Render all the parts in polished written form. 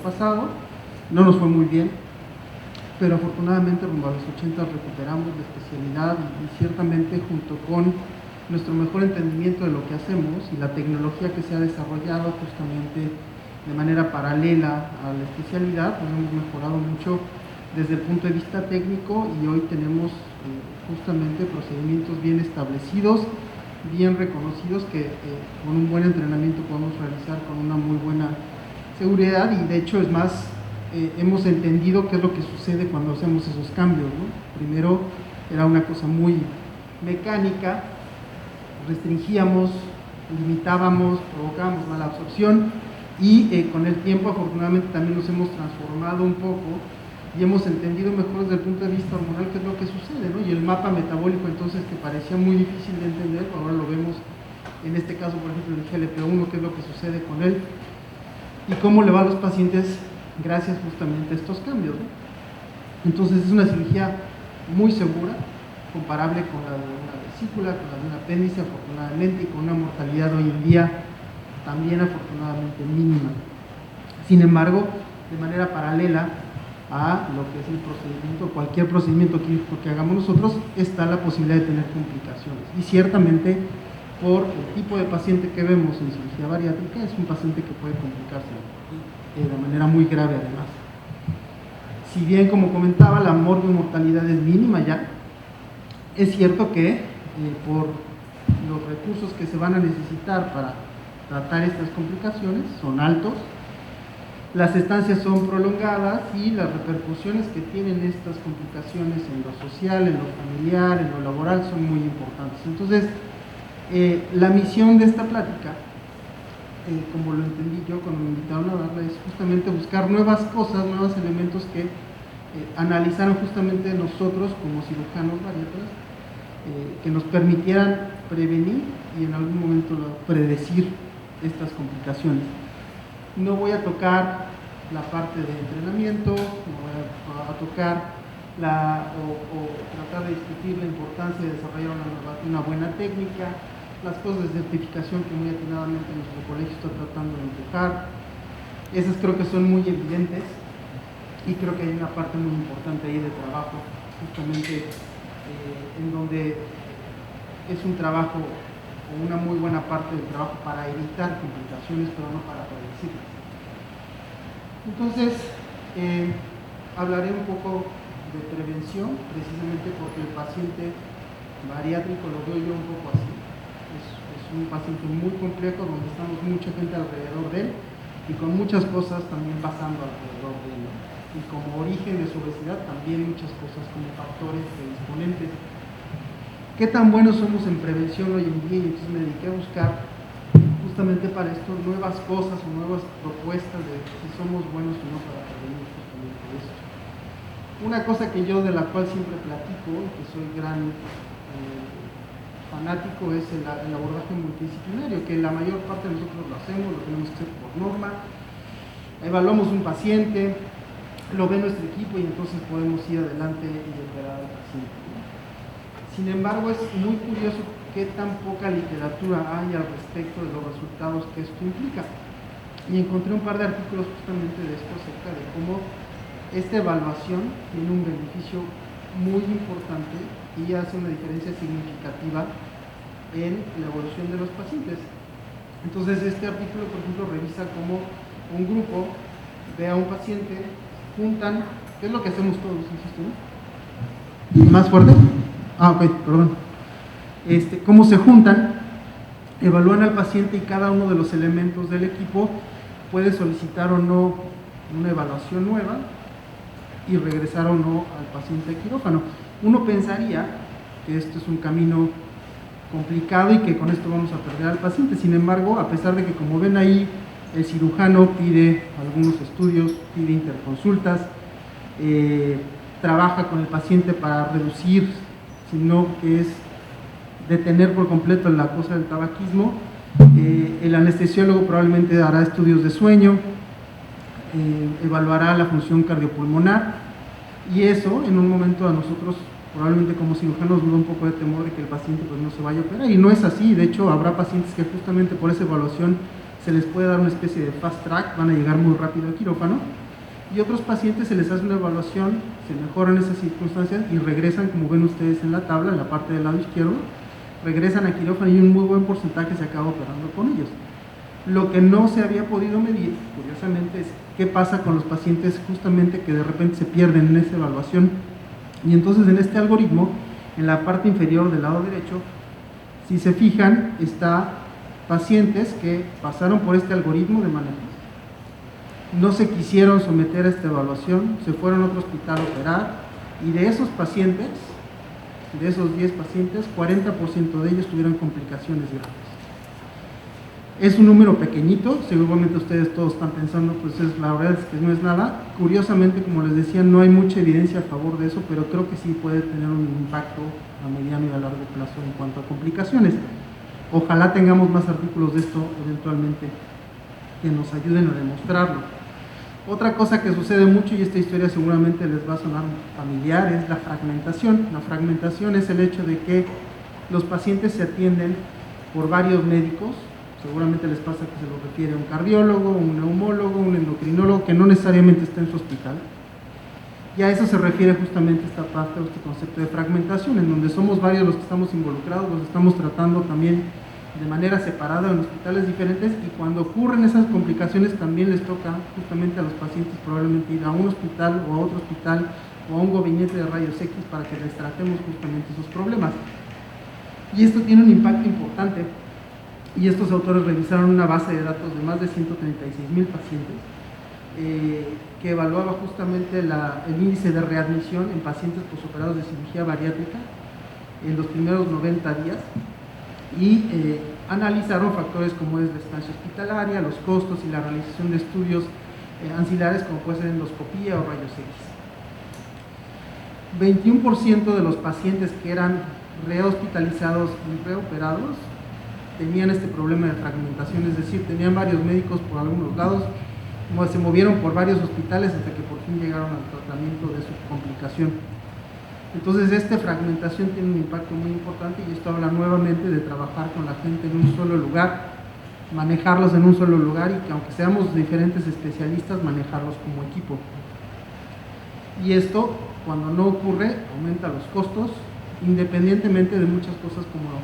pasado, no nos fue muy bien, pero afortunadamente rumbo a los 80 recuperamos la especialidad y ciertamente junto con nuestro mejor entendimiento de lo que hacemos y la tecnología que se ha desarrollado justamente de manera paralela a la especialidad, pues hemos mejorado mucho desde el punto de vista técnico y hoy tenemos justamente procedimientos bien establecidos, bien reconocidos que con un buen entrenamiento podemos realizar con una muy buena seguridad y de hecho es más, hemos entendido qué es lo que sucede cuando hacemos esos cambios, ¿no? Primero era una cosa muy mecánica, restringíamos, limitábamos, provocábamos mala absorción y con el tiempo afortunadamente también nos hemos transformado un poco y hemos entendido mejor desde el punto de vista hormonal qué es lo que sucede, ¿no? Y el mapa metabólico entonces que parecía muy difícil de entender, ahora lo vemos en este caso por ejemplo el GLP-1, qué es lo que sucede con él y cómo le va a los pacientes gracias justamente a estos cambios, ¿no? Entonces es una cirugía muy segura, comparable con la de una vesícula, con la de un apéndice afortunadamente y con una mortalidad hoy en día también afortunadamente mínima. Sin embargo, de manera paralela a lo que es el procedimiento, cualquier procedimiento quirúrgico que hagamos nosotros, está la posibilidad de tener complicaciones y ciertamente por el tipo de paciente que vemos en cirugía bariátrica es un paciente que puede complicarse de manera muy grave además. Si bien como comentaba la morbimortalidad es mínima ya, es cierto que por los recursos que se van a necesitar para tratar estas complicaciones son altos, las estancias son prolongadas y las repercusiones que tienen estas complicaciones en lo social, en lo familiar, en lo laboral son muy importantes. Entonces, la misión de esta plática, como lo entendí yo cuando me invitaron a darla, es justamente buscar nuevas cosas, nuevos elementos que analizaron justamente nosotros como cirujanos bariátricos, que nos permitieran prevenir y en algún momento predecir estas complicaciones. No voy a tocar la parte de entrenamiento, no voy a tocar o tratar de discutir la importancia de desarrollar una buena técnica, las cosas de certificación que muy atinadamente nuestro colegio está tratando de empujar. Esas creo que son muy evidentes y creo que hay una parte muy importante ahí de trabajo, justamente en donde es un trabajo o una muy buena parte del trabajo para evitar complicaciones, pero no para predecirlas. Entonces, hablaré un poco de prevención, precisamente porque el paciente bariátrico lo veo yo un poco así. Es un paciente muy complejo donde estamos mucha gente alrededor de él y con muchas cosas también pasando alrededor de él, ¿no? Y como origen de su obesidad también muchas cosas como factores predisponentes. ¿Qué tan buenos somos en prevención hoy en día? Y entonces me dediqué a buscar justamente para esto nuevas cosas o nuevas propuestas de si somos buenos o no para prevenir justamente esto. Una cosa que yo de la cual siempre platico, que soy gran fanático, es el abordaje multidisciplinario, que la mayor parte de nosotros lo hacemos, lo tenemos que hacer por norma. Evaluamos un paciente, lo ve nuestro equipo y entonces podemos ir adelante y operar al paciente. Sin embargo, es muy curioso qué tan poca literatura hay al respecto de los resultados que esto implica. Y encontré un par de artículos justamente de esto acerca de cómo esta evaluación tiene un beneficio muy importante y hace una diferencia significativa en la evolución de los pacientes. Entonces, este artículo, por ejemplo, revisa cómo un grupo ve a un paciente, juntan, ¿qué es lo que hacemos todos, insisto, ¿no? ¿Más fuerte? Ah, ok, perdón. Cómo se juntan, evalúan al paciente y cada uno de los elementos del equipo puede solicitar o no una evaluación nueva y regresar o no al paciente a quirófano. Uno pensaría que esto es un camino complicado y que con esto vamos a perder al paciente. Sin embargo, a pesar de que, como ven ahí, el cirujano pide algunos estudios, pide interconsultas, trabaja con el paciente para reducir, sino que es detener por completo la cosa del tabaquismo. El anestesiólogo probablemente hará estudios de sueño, evaluará la función cardiopulmonar y eso en un momento a nosotros probablemente como cirujanos nos da un poco de temor de que el paciente pues no se vaya a operar y no es así. De hecho habrá pacientes que justamente por esa evaluación se les puede dar una especie de fast track, van a llegar muy rápido al quirófano, y otros pacientes se les hace una evaluación, se mejoran esas circunstancias y regresan, como ven ustedes en la tabla, en la parte del lado izquierdo, regresan a quirófano y un muy buen porcentaje se acaba operando con ellos. Lo que no se había podido medir, curiosamente, es qué pasa con los pacientes justamente que de repente se pierden en esa evaluación. Y entonces en este algoritmo, en la parte inferior del lado derecho, si se fijan, está pacientes que pasaron por este algoritmo de manejo, no se quisieron someter a esta evaluación, se fueron a otro hospital a operar, y de esos pacientes, de esos 10 pacientes, 40% de ellos tuvieron complicaciones graves. Es un número pequeñito, seguramente ustedes todos están pensando, pues la verdad es que no es nada. Curiosamente, como les decía, no hay mucha evidencia a favor de eso, pero creo que sí puede tener un impacto a mediano y a largo plazo en cuanto a complicaciones. Ojalá tengamos más artículos de esto eventualmente que nos ayuden a demostrarlo. Otra cosa que sucede mucho, y esta historia seguramente les va a sonar familiar, es la fragmentación. La fragmentación es el hecho de que los pacientes se atienden por varios médicos. Seguramente les pasa que se lo refiere a un cardiólogo, un neumólogo, un endocrinólogo, que no necesariamente está en su hospital. Y a eso se refiere justamente esta parte, este concepto de fragmentación, en donde somos varios los que estamos involucrados, los estamos tratando también de manera separada en hospitales diferentes, y cuando ocurren esas complicaciones también les toca justamente a los pacientes probablemente ir a un hospital o a otro hospital o a un gabinete de rayos X para que les tratemos justamente esos problemas. Y esto tiene un impacto importante, y estos autores revisaron una base de datos de más de 136,000 pacientes que evaluaba justamente el índice de readmisión en pacientes posoperados de cirugía bariátrica en los primeros 90 días, y analizaron factores como es la estancia hospitalaria, los costos y la realización de estudios ancilares como puede ser endoscopía o rayos X. 21% de los pacientes que eran rehospitalizados y reoperados tenían este problema de fragmentación, es decir, tenían varios médicos por algunos lados, se movieron por varios hospitales hasta que por fin llegaron al tratamiento de su complicación. Entonces, esta fragmentación tiene un impacto muy importante, y esto habla nuevamente de trabajar con la gente en un solo lugar, manejarlos en un solo lugar, y que aunque seamos diferentes especialistas, manejarlos como equipo. Y esto, cuando no ocurre, aumenta los costos, independientemente de muchas cosas como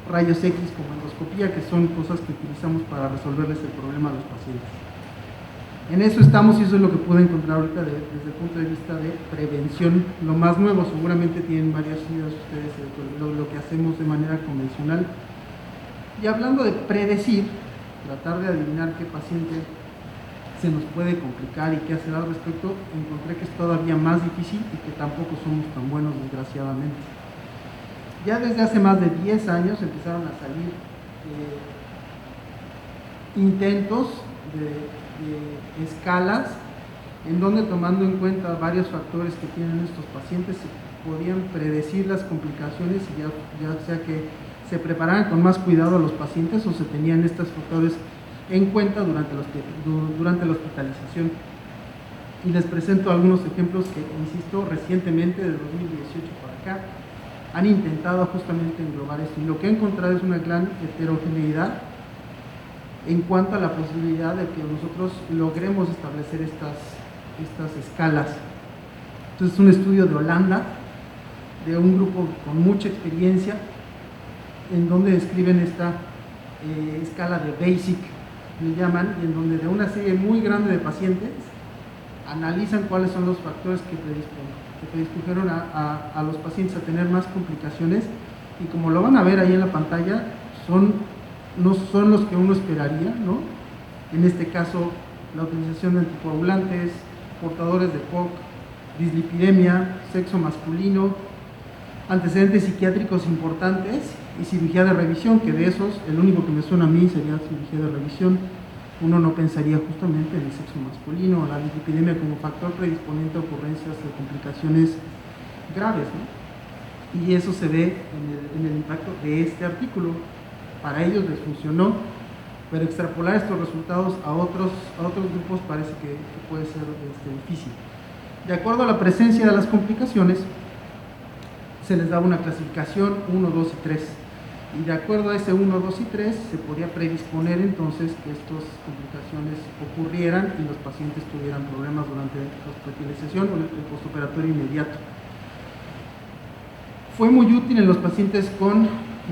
rayos X, como endoscopía, que son cosas que utilizamos para resolverles el problema a los pacientes. En eso estamos, y eso es lo que pude encontrar ahorita desde el punto de vista de prevención. Lo más nuevo, seguramente tienen varias ideas ustedes de lo que hacemos de manera convencional. Y hablando de predecir, tratar de adivinar qué paciente se nos puede complicar y qué hacer al respecto, encontré que es todavía más difícil y que tampoco somos tan buenos, desgraciadamente. Ya desde hace más de 10 años empezaron a salir intentos de escalas en donde, tomando en cuenta varios factores que tienen estos pacientes, se podían predecir las complicaciones, y ya sea que se prepararan con más cuidado a los pacientes o se tenían estos factores en cuenta durante la hospitalización. Y les presento algunos ejemplos que, insisto, recientemente, de 2018 para acá, han intentado justamente englobar esto, y lo que he encontrado es una gran heterogeneidad en cuanto a la posibilidad de que nosotros logremos establecer estas escalas. Entonces, es un estudio de Holanda, de un grupo con mucha experiencia, en donde describen esta escala de BASIC, le llaman, y en donde de una serie muy grande de pacientes analizan cuáles son los factores que predispojeron a los pacientes a tener más complicaciones, y como lo van a ver ahí en la pantalla, no son los que uno esperaría, ¿no? En este caso, la utilización de anticoagulantes, portadores de POC, dislipidemia, sexo masculino, antecedentes psiquiátricos importantes y cirugía de revisión, que de esos, el único que me suena a mí sería cirugía de revisión. Uno no pensaría justamente en el sexo masculino o la dislipidemia como factor predisponente a ocurrencias de complicaciones graves, ¿no? Y eso se ve en el impacto de este artículo. Para ellos les funcionó, pero extrapolar estos resultados a otros grupos parece que puede ser difícil. De acuerdo a la presencia de las complicaciones, se les daba una clasificación 1, 2 y 3. Y de acuerdo a ese 1, 2 y 3 se podía predisponer entonces que estas complicaciones ocurrieran y los pacientes tuvieran problemas durante la hospitalización o el postoperatorio inmediato. Fue muy útil en los pacientes con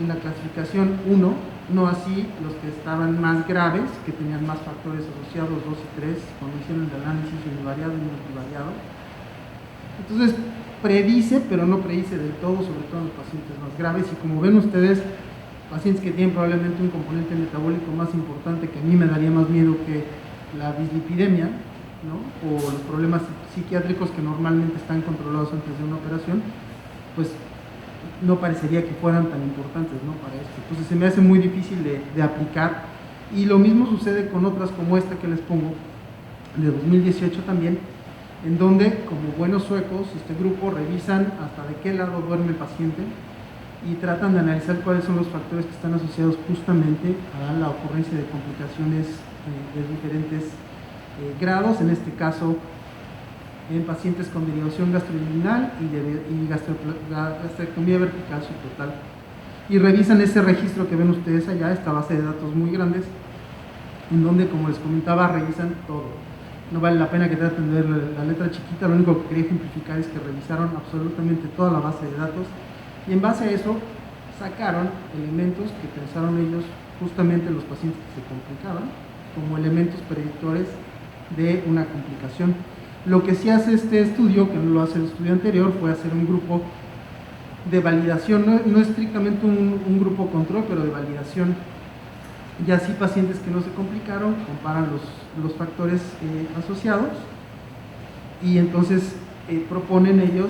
la clasificación 1, no así los que estaban más graves, que tenían más factores asociados 2 y 3, cuando hicieron el análisis univariado y multivariado. Entonces, predice, pero no predice del todo, sobre todo en los pacientes más graves. Y como ven ustedes, pacientes que tienen probablemente un componente metabólico más importante, que a mí me daría más miedo que la dislipidemia, ¿no? O los problemas psiquiátricos que normalmente están controlados antes de una operación, pues no parecería que fueran tan importantes, ¿no? Para esto. Entonces se me hace muy difícil de aplicar, y lo mismo sucede con otras como esta que les pongo, de 2018 también, en donde, como buenos suecos, este grupo revisan hasta de qué lado duerme el paciente y tratan de analizar cuáles son los factores que están asociados justamente a la ocurrencia de complicaciones de diferentes grados, en este caso en pacientes con derivación gastrointestinal y gastrectomía vertical subtotal. Y revisan ese registro que ven ustedes allá, esta base de datos muy grandes, en donde, como les comentaba, revisan todo. No vale la pena que traten de ver la letra chiquita, lo único que quería ejemplificar es que revisaron absolutamente toda la base de datos, y en base a eso sacaron elementos que pensaron ellos justamente en los pacientes que se complicaban como elementos predictores de una complicación. Lo que sí hace este estudio, que no lo hace el estudio anterior, fue hacer un grupo de validación, no estrictamente un grupo control, pero de validación. Y así pacientes que no se complicaron comparan los factores asociados, y entonces proponen ellos